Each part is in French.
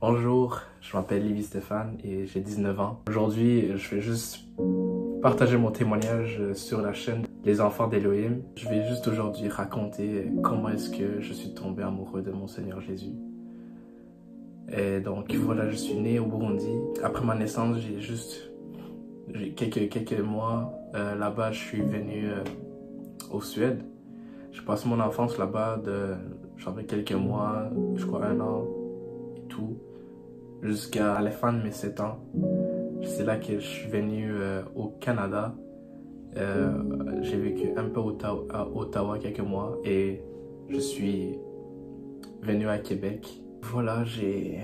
Bonjour, je m'appelle Lévi Stéphane et j'ai 19 ans. Aujourd'hui, je vais juste partager mon témoignage sur la chaîne Les Enfants d'Élohim. Je vais juste aujourd'hui raconter comment est-ce que je suis tombé amoureux de mon Seigneur Jésus. Et donc voilà, je suis né au Burundi. Après ma naissance, j'ai quelques mois là-bas, je suis venu au Suède. J'ai passé mon enfance là-bas j'avais quelques mois, je crois 1 an et tout, jusqu'à la fin de mes 7 ans. C'est là que je suis venu au Canada. J'ai vécu un peu à Ottawa quelques mois et je suis venu à Québec. Voilà, j'ai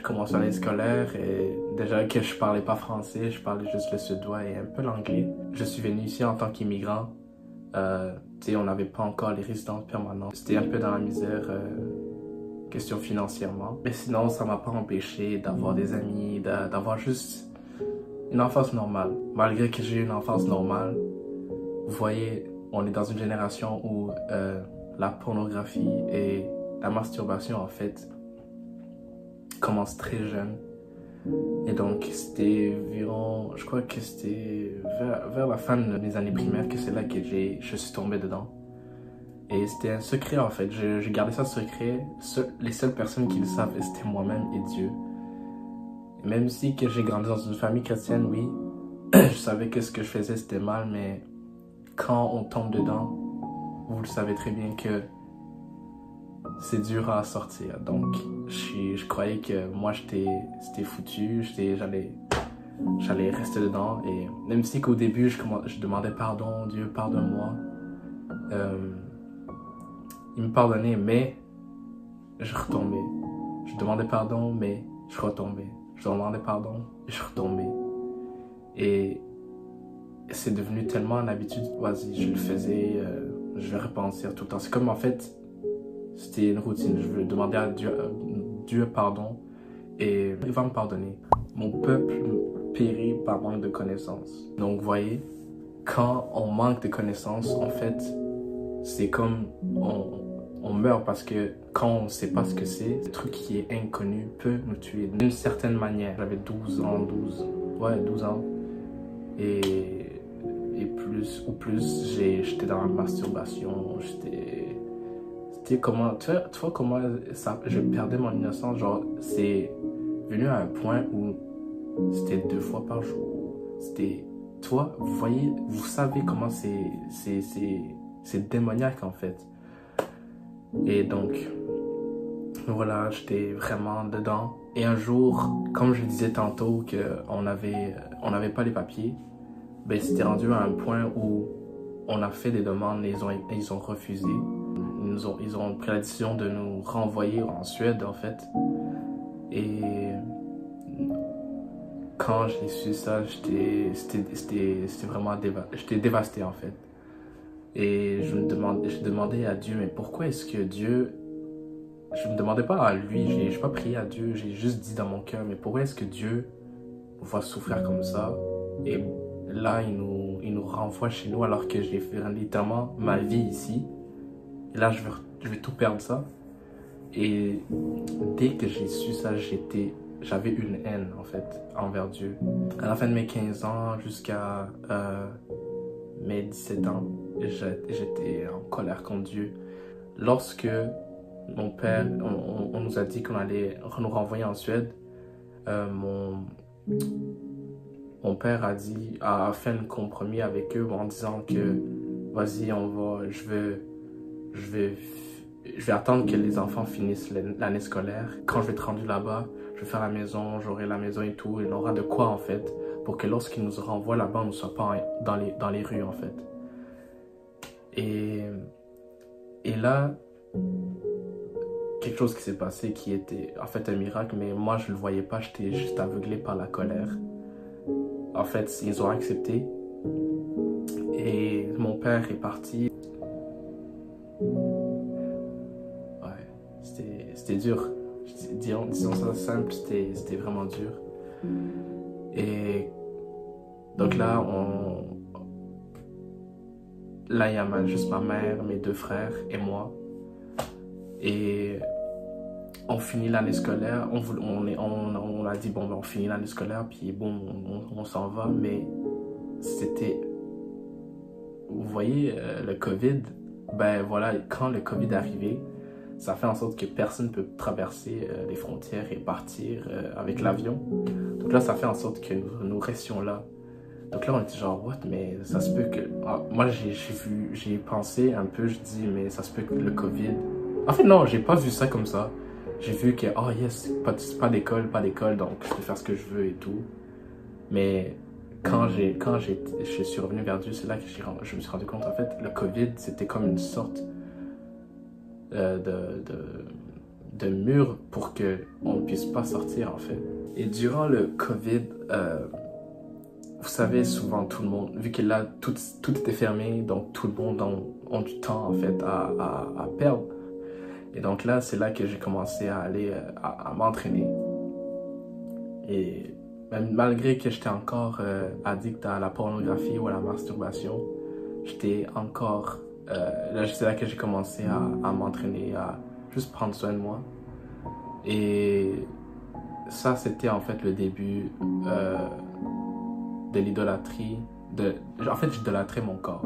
commencé l'année scolaire et déjà que je parlais pas français, je parlais juste le suédois et un peu l'anglais. Je suis venu ici en tant qu'immigrant. On n'avait pas encore les résidences permanentes. C'était un peu dans la misère, question financièrement. Mais sinon, ça m'a pas empêché d'avoir des amis, d'avoir juste une enfance normale. Malgré que j'ai eu une enfance normale, vous voyez, on est dans une génération où la pornographie et la masturbation, en fait, commencent très jeune. Et donc, c'était environ, je crois que c'était vers la fin de mes années primaires que c'est là que je suis tombé dedans. Et c'était un secret, en fait. Je gardais ça secret. Les seules personnes qui le savent, c'était moi-même et Dieu. Et même si que j'ai grandi dans une famille chrétienne, oui, je savais que ce que je faisais, c'était mal, mais quand on tombe dedans, vous le savez très bien que c'est dur à sortir. Donc, je croyais que moi, c'était foutu, j'allais rester dedans. Et même si qu'au début, je demandais pardon, Dieu, pardonne-moi. Il me pardonnait, mais je retombais. Je demandais pardon, mais je retombais. Je demandais pardon, et je retombais. Et c'est devenu tellement une habitude. Vas-y, je le faisais, je vais repentir tout le temps. C'est comme en fait, c'était une routine. Je veux demander à Dieu pardon et il va me pardonner. Mon peuple périt par manque de connaissances. Donc, vous voyez, quand on manque de connaissances, en fait, c'est comme on meurt parce que quand on ne sait pas ce que c'est, le truc qui est inconnu peut nous tuer d'une certaine manière. J'avais 12 ans. Et plus, j'étais dans la masturbation, c'était comment, tu vois comment je perdais mon innocence, genre, c'est venu à un point où c'était 2 fois par jour, toi, vous voyez, vous savez comment c'est démoniaque en fait. Et donc, voilà, j'étais vraiment dedans. Et un jour, comme je disais tantôt qu'on n'avait pas les papiers, ben, c'était rendu à un point où on a fait des demandes et ils ont refusé. Ils ont pris la décision de nous renvoyer en Suède, en fait. Et quand j'ai su ça, c'était vraiment j'étais dévasté, en fait. Et je demandais à Dieu, mais pourquoi est-ce que Dieu... Je ne me demandais pas à lui, je n'ai pas prié à Dieu, j'ai juste dit dans mon cœur, mais pourquoi est-ce que Dieu va souffrir comme ça? Et là, il nous renvoie chez nous alors que j'ai fait littéralement ma vie ici. Et là, je vais tout perdre ça. Et dès que j'ai su ça, j'avais une haine, en fait, envers Dieu. À la fin de mes 15 ans jusqu'à mes 17 ans, j'étais en colère contre Dieu. Lorsque mon père, on nous a dit qu'on allait nous renvoyer en Suède, mon père a fait un compromis avec eux en disant que vas-y, je vais attendre que les enfants finissent l'année scolaire. Quand je vais être rendu là-bas, je vais faire la maison, j'aurai la maison et tout. Il aura de quoi en fait, pour que lorsqu'ils nous renvoient là-bas, on ne soit pas dans les rues en fait. Et là, quelque chose qui s'est passé qui était en fait un miracle, mais moi je ne le voyais pas, j'étais juste aveuglé par la colère. En fait, ils ont accepté et mon père est parti. Ouais, c'était dur. Disons ça simple, c'était vraiment dur. Et donc là, il y a juste ma mère, mes 2 frères et moi. Et on finit l'année scolaire, on a dit bon, ben, on finit l'année scolaire, puis bon, on s'en va, mais c'était, vous voyez, le COVID, ben voilà, quand le COVID est arrivé, ça fait en sorte que personne ne peut traverser les frontières et partir avec l'avion. Donc là, ça fait en sorte que nous restions là. Donc là, on était genre, what, mais ça se peut que... Ah, moi, j'ai pensé un peu, je dis, mais ça se peut que le COVID... En fait, non, j'ai pas vu ça comme ça. J'ai vu que, oh yes, pas d'école, donc je peux faire ce que je veux et tout. Mais quand je suis revenu vers Dieu, c'est là que je me suis rendu compte, en fait, le COVID, c'était comme une sorte de mur pour qu'on ne puisse pas sortir, en fait. Et durant le COVID, vous savez, souvent tout le monde, vu que là, tout était fermé, donc tout le monde a du temps, en fait, à perdre. Et donc là, c'est là que j'ai commencé à aller, à m'entraîner. Et même malgré que j'étais encore addict à la pornographie ou à la masturbation, j'étais encore... là, c'est là que j'ai commencé à m'entraîner, à juste prendre soin de moi. Et ça, c'était en fait le début de l'idolâtrie. En fait, j'idolâtrais mon corps.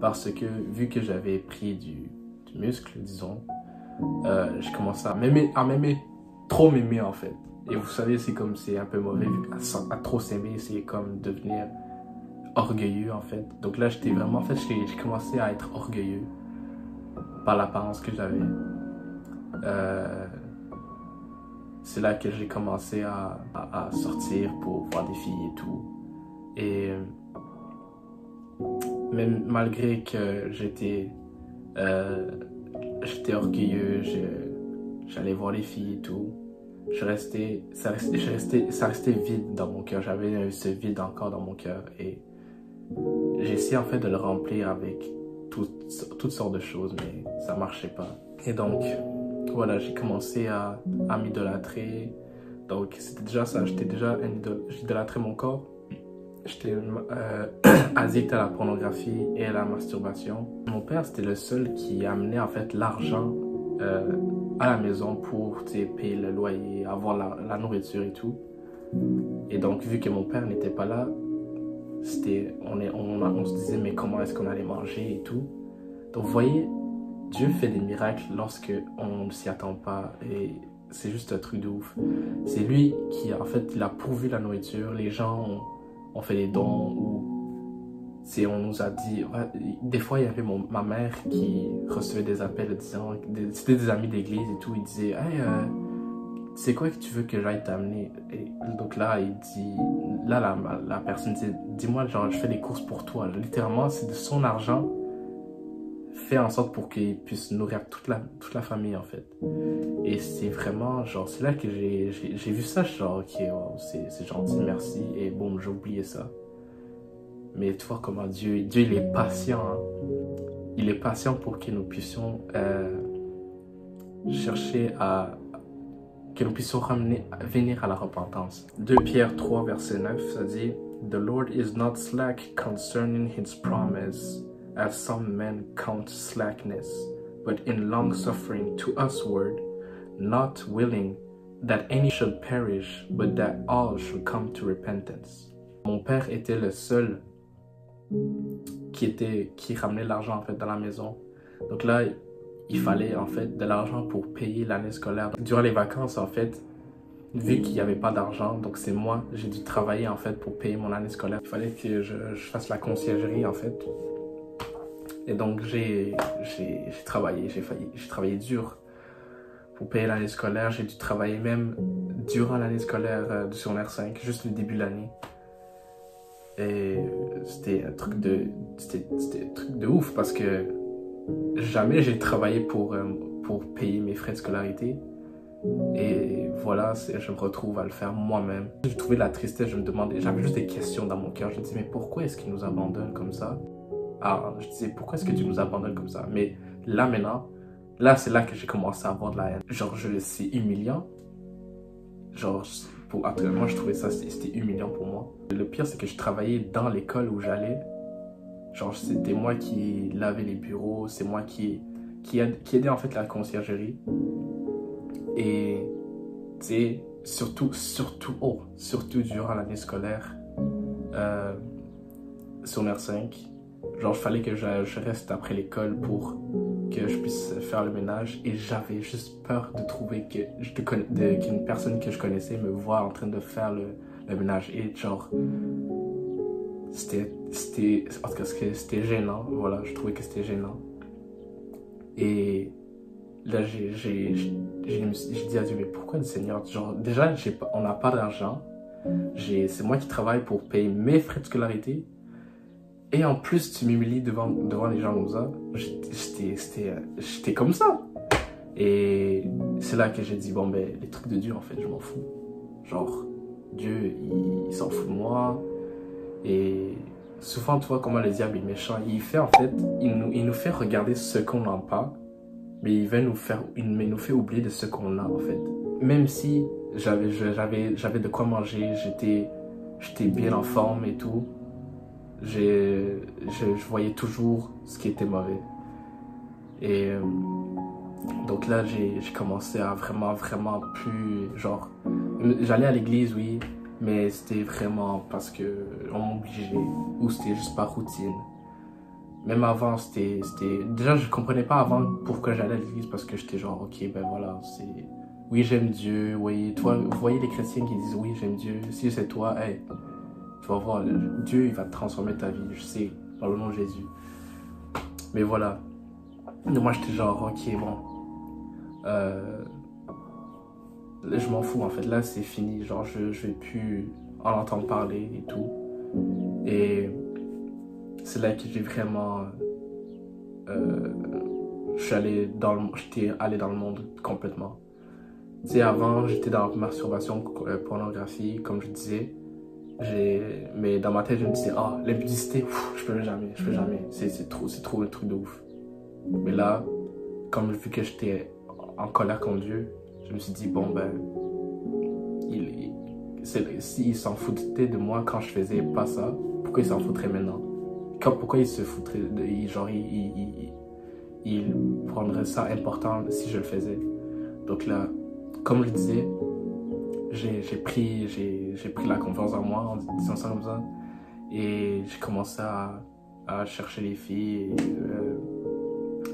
Parce que, vu que j'avais pris du muscle, disons, j'ai commencé à m'aimer, trop m'aimer en fait. Et vous savez, c'est un peu mauvais, vu à trop s'aimer, c'est comme devenir orgueilleux en fait. Donc là, j'étais vraiment, en fait, j'ai commencé à être orgueilleux par l'apparence que j'avais. C'est là que j'ai commencé à sortir pour voir des filles et tout. Et même malgré que j'étais orgueilleux, j'allais voir les filles et tout, ça restait vide dans mon cœur. J'avais ce vide encore dans mon cœur et j'ai essayé en fait de le remplir avec toutes sortes de choses, mais ça marchait pas. Et donc, voilà, j'ai commencé à m'idolâtrer. Donc, c'était déjà ça, j'idolâtrais mon corps. J'étais addict à la pornographie et à la masturbation. Mon père, c'était le seul qui amenait en fait l'argent à la maison pour payer le loyer, avoir la nourriture et tout. Et donc, vu que mon père n'était pas là, on se disait mais comment est-ce qu'on allait manger et tout. Donc, vous voyez, Dieu fait des miracles lorsque on ne s'y attend pas et c'est juste un truc de ouf. C'est lui qui, en fait, il a pourvu la nourriture. Les gens ont fait des dons ou on nous a dit... Des fois, il y avait ma mère qui recevait des appels disant... C'était des amis d'église et tout. Il disait, hey, c'est quoi que tu veux que j'aille t'amener? Et donc là, il dit... Là, la personne dit, dis-moi, genre, je fais des courses pour toi. Littéralement, c'est de son argent fait en sorte pour qu'il puisse nourrir toute la famille en fait. Et c'est vraiment genre, c'est là que j'ai vu ça, genre ok, wow, c'est gentil, merci, et bon, j'ai oublié ça. Mais tu vois comment Dieu il est patient, hein. Il est patient pour que nous puissions que nous puissions venir à la repentance. 2 Pierre 3 verset 9, ça dit, The Lord is not slack concerning his promise, as some men count slackness, but in long suffering to usward, not willing that any should perish, but that all should come to repentance. Mon père était le seul qui ramenait l'argent en fait dans la maison. Donc là, il fallait en fait de l'argent pour payer l'année scolaire. Durant les vacances en fait, vu qu'il n'y avait pas d'argent, donc c'est moi, j'ai dû travailler en fait pour payer mon année scolaire. Il fallait que je fasse la conciergerie en fait. Et donc j'ai travaillé dur pour payer l'année scolaire. J'ai dû travailler même durant l'année scolaire du secondaire 5, juste le début de l'année. Et c'était un truc de ouf parce que jamais j'ai travaillé pour payer mes frais de scolarité. Et voilà, je me retrouve à le faire moi-même. J'ai trouvé de la tristesse, je me demandais, j'avais juste des questions dans mon cœur. Je me disais, mais pourquoi est-ce qu'il nous abandonne comme ça? Ah, je disais, pourquoi est-ce que tu nous abandonnes comme ça? Mais là maintenant, là c'est là que j'ai commencé à avoir de la haine. Genre, c'est humiliant. Genre, moi je trouvais ça, c'était humiliant pour moi. Le pire, c'est que je travaillais dans l'école où j'allais. Genre, c'était moi qui lavais les bureaux, c'est moi qui aidait en fait la conciergerie. Et, tu sais, surtout durant l'année scolaire, secondaire 5, genre, il fallait que je reste après l'école pour que je puisse faire le ménage. Et j'avais juste peur de trouver qu'une personne que je connaissais me voit en train de faire le ménage. Et genre, en tout cas, c'était gênant. Voilà, je trouvais que c'était gênant. Et là, j'ai dit à Dieu, mais pourquoi le Seigneur? Genre, déjà, on n'a pas d'argent. C'est moi qui travaille pour payer mes frais de scolarité. Et en plus, tu m'humilies devant les gens comme ça. J'étais comme ça. Et c'est là que j'ai dit, bon, ben, les trucs de Dieu, en fait, je m'en fous. Genre, Dieu, il s'en fout de moi. Et souvent, tu vois comment le diable est méchant. Il nous fait regarder ce qu'on n'a pas. Mais il nous fait oublier de ce qu'on a, en fait. Même si j'avais de quoi manger, j'étais bien en forme et tout, je voyais toujours ce qui était mauvais. Et donc là, j'ai commencé à vraiment plus, genre, j'allais à l'église, oui, mais c'était vraiment parce que on m'obligeait, ou c'était juste par routine. Même avant, déjà, je comprenais pas avant pourquoi j'allais à l'église, parce que j'étais genre, ok, ben voilà, oui, j'aime Dieu, oui, toi, vous voyez les chrétiens qui disent, oui, j'aime Dieu, si c'est toi, hey, tu vas voir, Dieu, il va transformer ta vie, je sais, dans le nom de Jésus. Mais voilà. Et moi, j'étais genre, ok, bon. Je m'en fous, en fait. Là, c'est fini. Genre, je vais plus en entendre parler et tout. Et c'est là que j'ai vraiment... j'étais allé dans le monde complètement. Tu sais, avant, j'étais dans la masturbation, pornographie, comme je disais. Mais dans ma tête, je me disais, ah, l'impudicité, je peux jamais. C'est trop un truc de ouf. Mais là, comme vu que j'étais en colère contre Dieu, je me suis dit, bon, ben, s'il s'en foutait de moi quand je faisais pas ça, pourquoi il s'en foutrait maintenant? Pourquoi il se foutrait il prendrait ça important si je le faisais? Donc là, comme je disais, j'ai pris la confiance en moi en disant ça comme ça. Et j'ai commencé à chercher les filles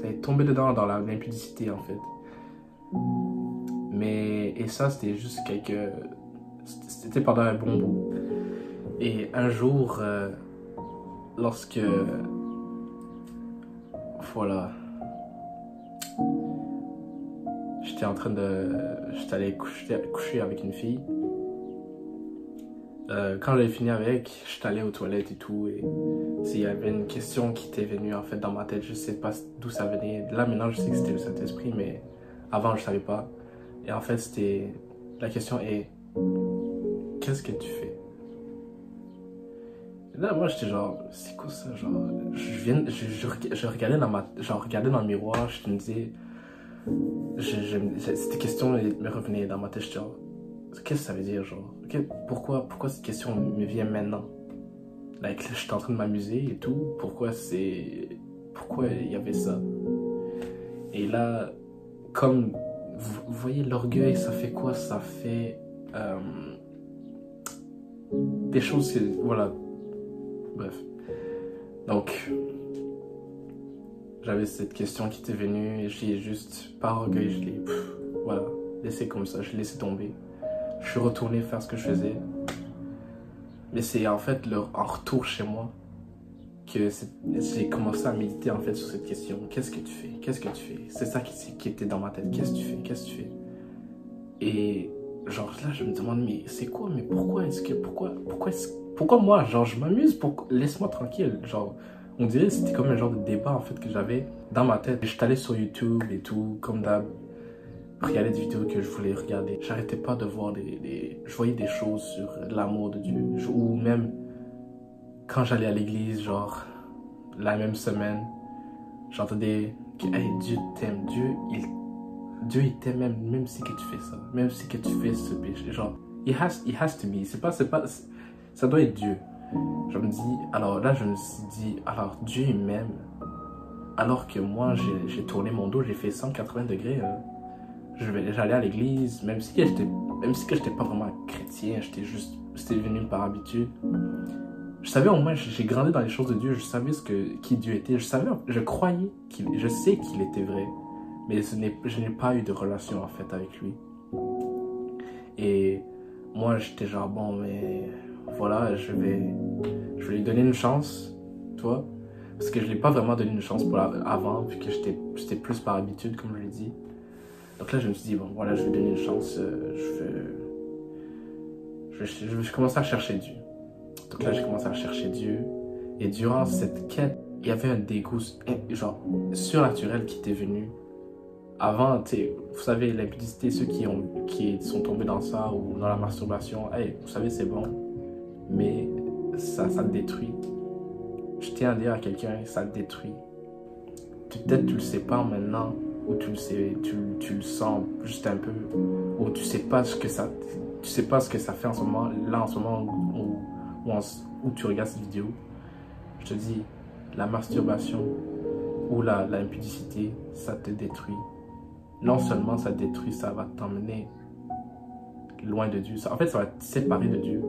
et tomber dedans dans l'impudicité, en fait. Et ça, c'était juste c'était pendant un bon bout. Et un jour, lorsque... Voilà. J'étais allé coucher avec une fille. Quand j'avais fini avec, j'étais allé aux toilettes et tout. Et il y avait une question qui était venue, en fait, dans ma tête. Je sais pas d'où ça venait. Là, maintenant, je sais que c'était le Saint-Esprit, mais avant, je savais pas. Et en fait, la question est, qu'est-ce que tu fais? Et là, moi, j'étais genre, c'est quoi ça? Genre, je regardais dans le miroir, je me disais, cette question me revenait dans ma tête, j'étais genre, qu'est-ce que ça veut dire, genre? Pourquoi cette question me vient maintenant? Like, j'étais en train de m'amuser et tout, pourquoi il y avait ça? Et là, comme, vous voyez l'orgueil, ça fait quoi? Ça fait des choses que, voilà, bref. Donc, j'avais cette question qui était venue et j'ai juste, par orgueil, je l'ai, voilà, laissé comme ça, je l'ai laissé tomber. Je suis retourné faire ce que je faisais. Mais c'est en fait en retour chez moi que j'ai commencé à méditer en fait sur cette question. Qu'est-ce que tu fais? Qu'est-ce que tu fais? C'est ça qui était dans ma tête. Qu'est-ce que tu fais? Qu'est-ce que tu fais? Et genre là, je me demande, mais c'est quoi? Mais pourquoi moi? Genre, je m'amuse, laisse-moi tranquille. Genre, on dirait que c'était comme un genre de débat en fait que j'avais dans ma tête. J'étais allé sur YouTube et tout, comme d'hab, regarder des vidéos que je voulais regarder. J'arrêtais pas de voir je voyais des choses sur l'amour de Dieu. Ou même quand j'allais à l'église, genre la même semaine, j'entendais que hey, Dieu t'aime. Dieu il t'aime même si que tu fais ça, même si que tu fais ce péché. Genre, it has to be. Ça doit être Dieu. Je me suis dit, alors Dieu il m'aime. Alors que moi, j'ai tourné mon dos, j'ai fait 180 degrés. j'allais à l'église, même si j'étais pas vraiment chrétien, c'était venu par habitude. Je savais au moins, j'ai grandi dans les choses de Dieu, je savais qui Dieu était, je croyais je sais qu'il était vrai, mais je n'ai pas eu de relation en fait avec lui. Et moi j'étais genre bon, mais voilà, je vais lui donner une chance, tu vois, parce que je l'ai pas vraiment donné une chance avant, vu que j'étais plus par habitude, comme je l'ai dit. Donc là je me suis dit bon voilà, je vais donner une chance, je vais commencer à chercher Dieu. Donc là, j'ai commencé à chercher Dieu. Et durant cette quête, il y avait un dégoût, genre, surnaturel qui était venu. Avant, tu sais, vous savez, l'impudicité, ceux qui sont tombés dans ça ou dans la masturbation, hey, vous savez, c'est bon. Mais ça te détruit. Je tiens à dire à quelqu'un, ça te détruit. Peut-être tu le sais pas maintenant, ou tu le sais, tu le sens juste un peu, ou tu sais pas ce que ça fait en ce moment, là, en ce moment où tu regardes cette vidéo. Je te dis, la masturbation ou l'impudicité, ça te détruit. Non seulement ça te détruit, ça va t'emmener loin de Dieu. En fait, ça va te séparer de Dieu.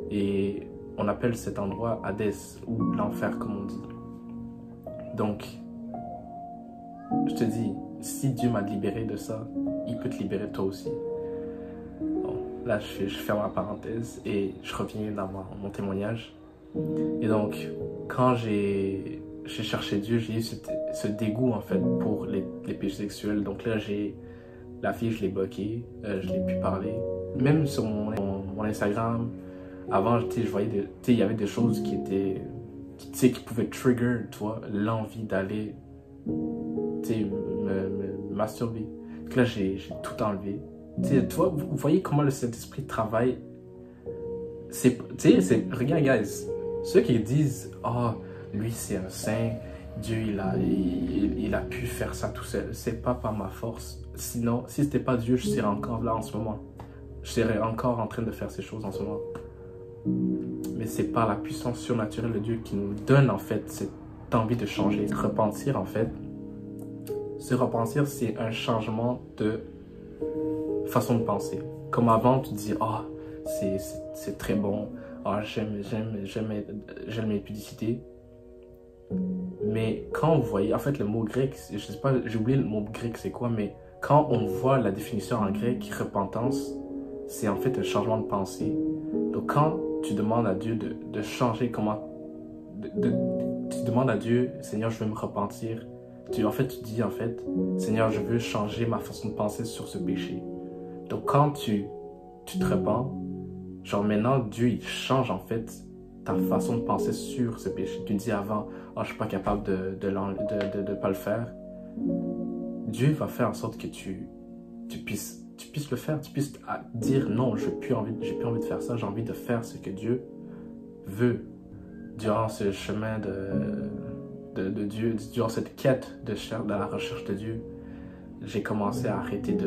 Et on appelle cet endroit Hadès, ou l'enfer, comme on dit. Donc, je te dis, si Dieu m'a libéré de ça, il peut te libérer toi aussi. Bon, là, je ferme la parenthèse et je reviens dans mon témoignage. Et donc, quand j'ai cherché Dieu, j'ai eu ce dégoût en fait pour les péchés sexuels. Donc là, la fille, je l'ai bloquée, je l'ai pu parler. Même sur mon Instagram, avant, je voyais, il y avait des choses qui pouvaient trigger, tu vois, l'envie d'aller, me masturber. Donc là, j'ai tout enlevé. Tu vois, vous voyez comment le Saint-Esprit travaille. Regarde, guys, ceux qui disent, oh, lui c'est un saint, Dieu il a pu faire ça tout seul, c'est pas par ma force. Sinon, si c'était pas Dieu, je serais encore là en ce moment. Je serais encore en train de faire ces choses en ce moment. Mais c'est par la puissance surnaturelle de Dieu qui nous donne en fait cette envie de changer. Repentir en fait, se repentir, c'est un changement de façon de penser. Comme avant, tu dis, oh, c'est très bon, oh, j'aime mes publicités. Mais quand vous voyez, en fait, le mot grec, je sais pas, j'ai oublié le mot grec c'est quoi, mais quand on voit la définition en grec, repentance, c'est en fait un changement de pensée. Donc quand tu demandes à Dieu de changer tu demandes à Dieu, Seigneur, je veux me repentir. Tu dis en fait, Seigneur, je veux changer ma façon de penser sur ce péché. Donc quand tu te repens, genre maintenant, Dieu, il change en fait ta façon de penser sur ce péché. Tu dis avant, oh, je suis pas capable de pas le faire. Dieu va faire en sorte que tu puisses le faire, tu puisses dire non, j'ai plus envie de faire ça, j'ai envie de faire ce que Dieu veut. Durant ce chemin de Dieu, durant cette quête de la recherche de Dieu, j'ai commencé à arrêter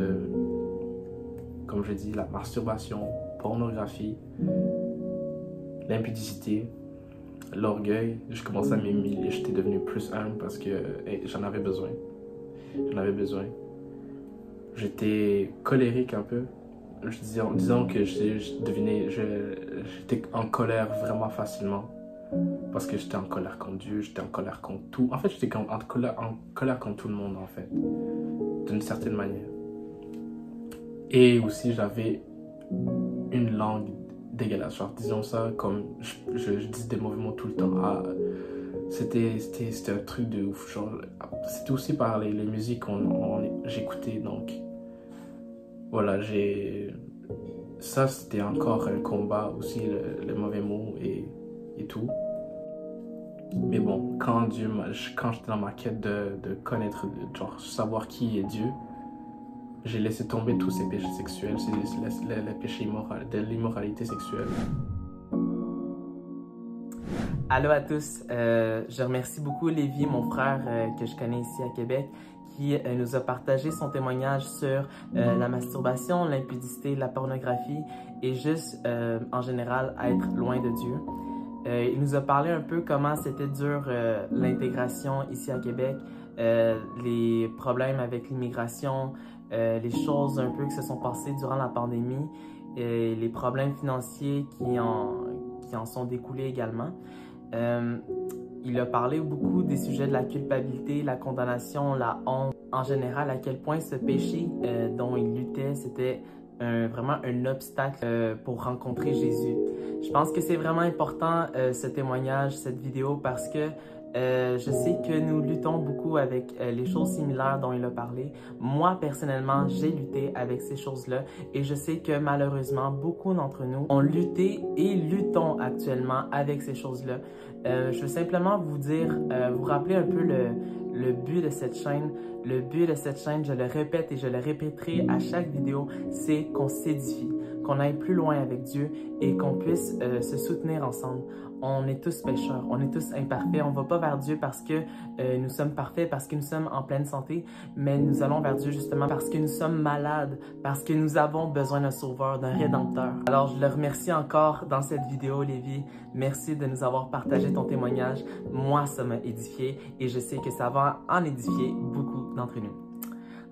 comme je dis, la masturbation, pornographie, l'impudicité, l'orgueil. Je commençais à m'humilier, j'étais devenu plus humble parce que j'en avais besoin. J'étais colérique un peu. Disons que j'étais en colère vraiment facilement. Parce que j'étais en colère contre Dieu, j'étais en colère contre tout. En fait, j'étais en colère contre tout le monde, en fait. D'une certaine manière. Et aussi, j'avais une langue dégueulasse. Genre, disons ça comme je dis des mauvais mots tout le temps. Ah, c'était un truc de ouf. Genre, c'était aussi par les musiques j'écoutais. Donc, voilà, ça, c'était encore un combat aussi, les mauvais mots et tout. Mais bon, quand j'étais dans ma quête de connaître, genre, savoir qui est Dieu, j'ai laissé tomber tous ces péchés sexuels, les péchés de l'immoralité sexuelle. Allô à tous, je remercie beaucoup Lévi, mon frère que je connais ici à Québec, qui nous a partagé son témoignage sur la masturbation, l'impudicité, la pornographie et juste en général être loin de Dieu. Il nous a parlé un peu comment c'était dur l'intégration ici à Québec, les problèmes avec l'immigration, les choses un peu qui se sont passées durant la pandémie et les problèmes financiers qui en sont découlés également. Il a parlé beaucoup des sujets de la culpabilité, la condamnation, la honte, en général, à quel point ce péché dont il luttait, c'était vraiment un obstacle pour rencontrer Jésus. Je pense que c'est vraiment important ce témoignage, cette vidéo, parce que je sais que nous luttons beaucoup avec les choses similaires dont il a parlé. Moi, personnellement, j'ai lutté avec ces choses-là et je sais que malheureusement, beaucoup d'entre nous ont lutté et luttons actuellement avec ces choses-là. Je veux simplement vous dire, vous rappeler un peu le but de cette chaîne. Le but de cette chaîne, je le répète et je le répéterai à chaque vidéo, c'est qu'on s'édifie, qu'on aille plus loin avec Dieu et qu'on puisse se soutenir ensemble. On est tous pécheurs, on est tous imparfaits. On ne va pas vers Dieu parce que nous sommes parfaits, parce que nous sommes en pleine santé, mais nous allons vers Dieu justement parce que nous sommes malades, parce que nous avons besoin d'un sauveur, d'un rédempteur. Alors, je le remercie encore dans cette vidéo, Lévi. Merci de nous avoir partagé ton témoignage. Moi, ça m'a édifié et je sais que ça va en édifier beaucoup d'entre nous.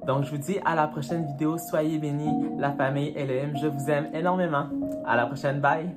Donc, je vous dis à la prochaine vidéo. Soyez bénis, la famille Elohim. Je vous aime énormément. À la prochaine. Bye!